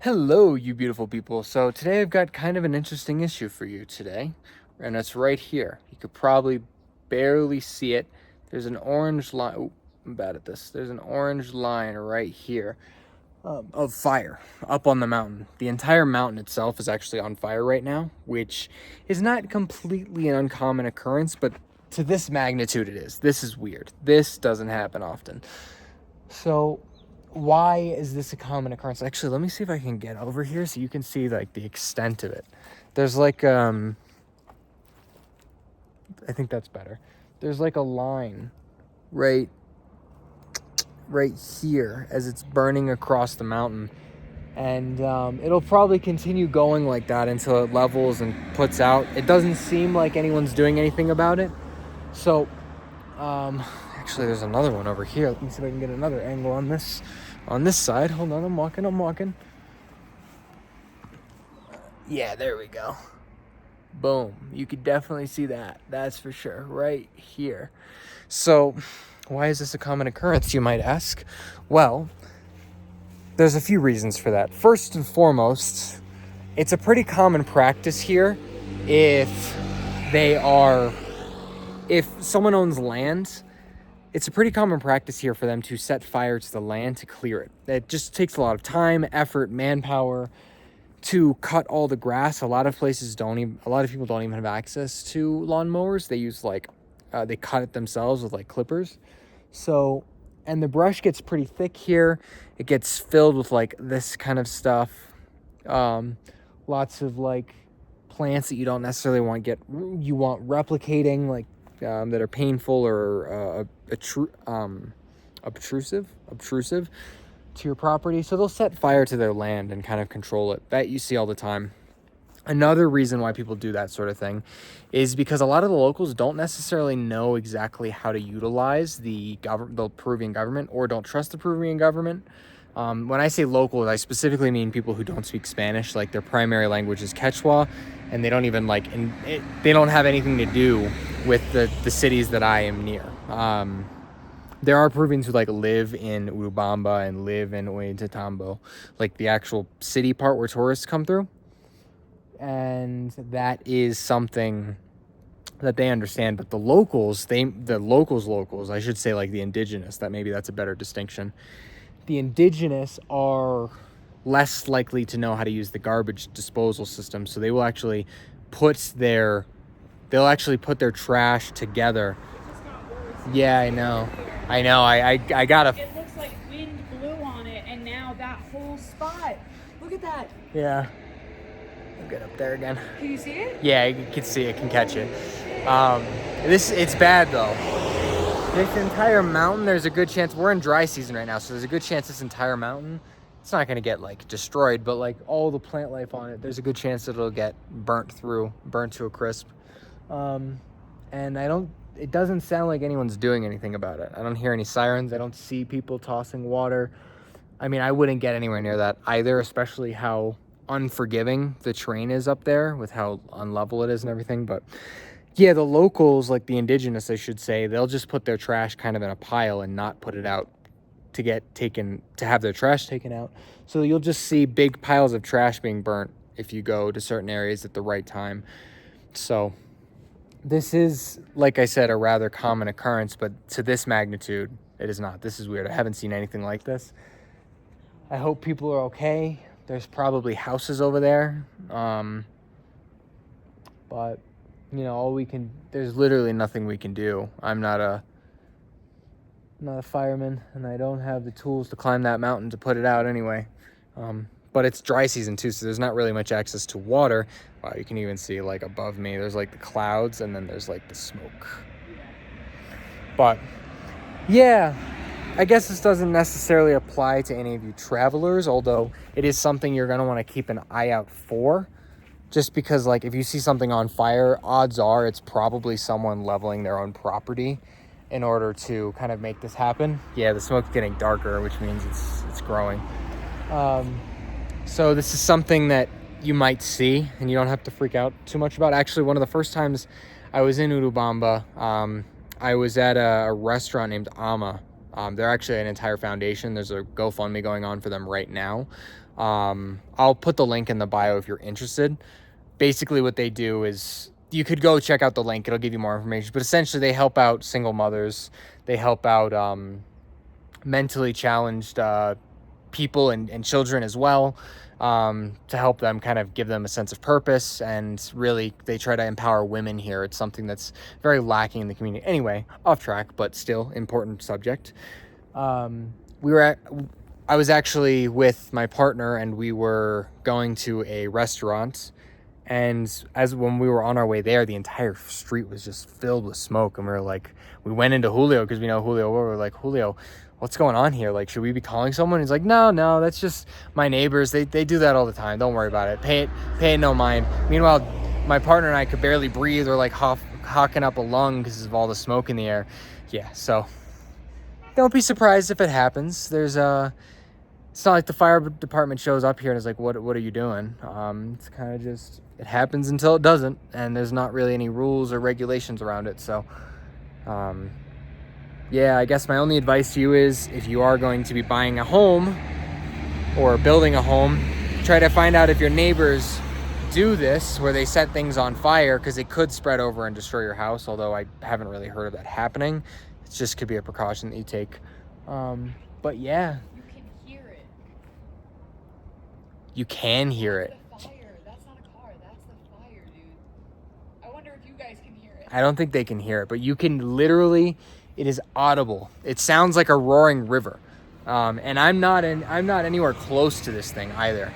Hello, you beautiful people. So today I've got kind of an interesting issue for you today, and it's right here. You could probably barely see it. There's an orange line. Oh, I'm bad at this. There's an orange line right here of fire up on the mountain. The entire mountain itself is actually on fire right now, which is not completely an uncommon occurrence, but to this magnitude it is. This is weird. This doesn't happen often. So why is this a common occurrence? Actually, let me see if I can get over here so you can see like the extent of it. There's like I think that's better. There's like a line right here as it's burning across the mountain, and it'll probably continue going like that until it levels and puts out. It doesn't seem like anyone's doing anything about it. So actually there's another one over here. Let me see if I can get another angle on this side. Hold on, I'm walking. Yeah, there we go. Boom. You could definitely see that. That's for sure. Right here. So why is this a common occurrence, you might ask? Well, there's a few reasons for that. First and foremost, it's a pretty common practice here if someone owns land. It's a pretty common practice here for them to set fire to the land to clear it. It just takes a lot of time, effort, manpower to cut all the grass. A lot of people don't even have access to lawnmowers. They use they cut it themselves with like clippers. So, and the brush gets pretty thick here. It gets filled with like this kind of stuff. Lots of like plants that you don't necessarily you want replicating, like that are painful or obtrusive to your property. So they'll set fire to their land and kind of control it. That you see all the time. Another reason why people do that sort of thing is because a lot of the locals don't necessarily know exactly how to utilize the Peruvian government, or don't trust the Peruvian government. When I say locals, I specifically mean people who don't speak Spanish. Like, their primary language is Quechua, and they don't even they don't have anything to do with the cities that I am near. There are Peruvians who live in Urubamba and live in Ollantaytambo, like the actual city part where tourists come through. And that is something that they understand. But the locals, I should say, like the indigenous, that's a better distinction. The indigenous are less likely to know how to use the garbage disposal system. So they will actually put their trash together. Yeah, I know. I got It looks like wind blew on it, and now that whole spot. Look at that. Yeah. I'll get up there again. Can you see it? Yeah, you can see it, can catch it. It's bad though. This entire mountain, there's a good chance, we're in dry season right now, so there's a good chance this entire mountain, it's not gonna get destroyed, but all the plant life on it, there's a good chance it'll get burnt to a crisp. And it doesn't sound like anyone's doing anything about it. I don't hear any sirens. I don't see people tossing water. I mean, I wouldn't get anywhere near that either, especially how unforgiving the terrain is up there with how unlevel it is and everything. But yeah, the locals, like the indigenous, I should say, they'll just put their trash kind of in a pile and not put it out to have their trash taken out. So you'll just see big piles of trash being burnt if you go to certain areas at the right time. So this is, like I said, a rather common occurrence, but to this magnitude, it is not. This is weird. I haven't seen anything like this. I hope people are okay. There's probably houses over there. But, there's literally nothing we can do. I'm not a fireman, and I don't have the tools to climb that mountain to put it out anyway. But it's dry season too, so there's not really much access to water. Wow, you can even see above me, there's the clouds, and then there's the smoke. But yeah, I guess this doesn't necessarily apply to any of you travelers, although it is something you're going to want to keep an eye out for. Just because if you see something on fire, odds are it's probably someone leveling their own property in order to kind of make this happen. Yeah, the smoke's getting darker, which means it's growing. So this is something that you might see, and you don't have to freak out too much about. Actually, one of the first times I was in Urubamba, I was at a restaurant named Ama. They're actually an entire foundation. There's a GoFundMe going on for them right now. I'll put the link in the bio if you're interested. Basically what they do is, you could go check out the link. It'll give you more information. But essentially they help out single mothers. They help out mentally challenged people and children as well, to help them, kind of give them a sense of purpose. And really, they try to empower women here. It's something that's very lacking in the community. Anyway, off track, but still important subject. I was actually with my partner, and we were going to a restaurant. And when we were on our way there, the entire street was just filled with smoke. And we went into Julio because we know Julio. We were like, Julio, what's going on here? Like, should we be calling someone? He's like, no, that's just my neighbors. They do that all the time. Don't worry about it. Pay it no mind. Meanwhile, my partner and I could barely breathe. We're like hawking up a lung because of all the smoke in the air. Yeah, so don't be surprised if it happens. It's not like the fire department shows up here and is like, what are you doing? It's kind of just, it happens until it doesn't, and there's not really any rules or regulations around it. So, yeah, I guess my only advice to you is, if you are going to be buying a home or building a home, try to find out if your neighbors do this, where they set things on fire, because it could spread over and destroy your house, although I haven't really heard of that happening. It just could be a precaution that you take. But yeah. You can hear it. The fire. That's not a car. That's the fire, dude. I wonder if you guys can hear it. I don't think they can hear it, but you can literally. It is audible. It sounds like a roaring river, and I'm not anywhere close to this thing either.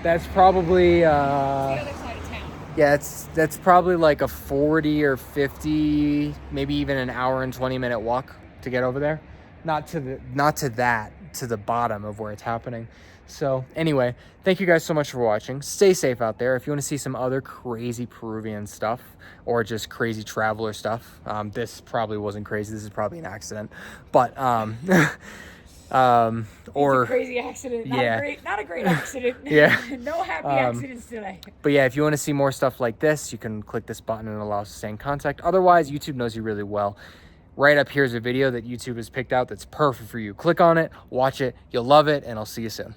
That's probably. It's the other side of town. Yeah, that's probably like a 40 or 50, maybe even an hour and 20-minute walk to get over there. Not to the bottom of where it's happening. So anyway, thank you guys so much for watching. Stay safe out there. If you want to see some other crazy Peruvian stuff, or just crazy traveler stuff, this probably wasn't crazy. This is probably an accident, but It's a crazy accident. Not a great accident. Yeah. No happy accidents today. But yeah, if you want to see more stuff like this, you can click this button and allow us to stay in contact. Otherwise, YouTube knows you really well. Right up here is a video that YouTube has picked out that's perfect for you. Click on it, watch it, you'll love it, and I'll see you soon.